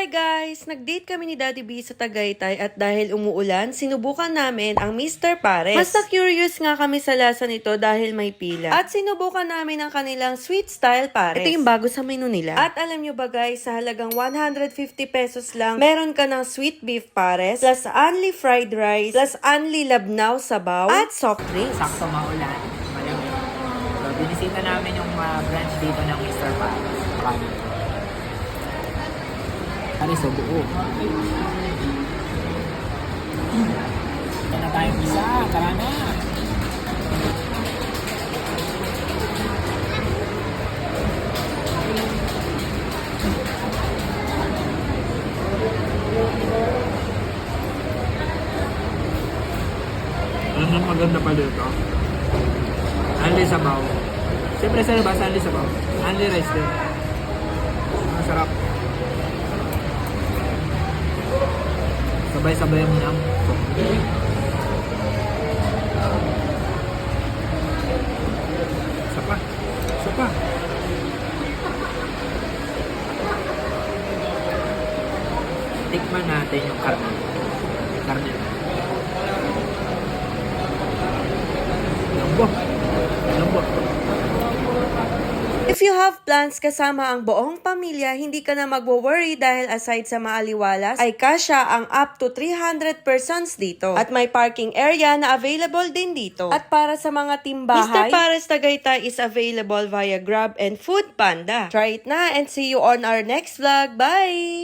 Hi guys! Nag-date kami ni Daddy B sa Tagaytay at dahil umuulan, sinubukan namin ang Mr. Pares. Mas na-curious nga kami sa lasa nito dahil may pila. At sinubukan namin ang kanilang sweet style pares. Ito yung bago sa menu nila. At alam nyo ba guys, sa halagang 150 pesos lang, meron ka ng sweet beef pares, plus only fried rice, plus only labnaw sabaw, at soft drinks. Sakto maulan, malamig. So, binisita namin yung branch dito ng Mr. Pares. Pares, so buo. Ito na tayong isa, tara na! Alam mo, maganda pa dito. Only sabaw. Siyempre sa labas, only sabaw. Only rice din. Masarap. Sabay-sabay mo lang. Sapa. Sapa. Tikman natin yung karne. Karne. Lambot. Lambot. If you have plans kasama ang buong pamilya, hindi ka na magwo-worry dahil aside sa maaliwalas, ay kasya ang up to 300 persons dito. At may parking area na available din dito. At para sa mga timbahay, Mr. Pares Tagaytay is available via Grab and Food Panda. Try it na and see you on our next vlog. Bye!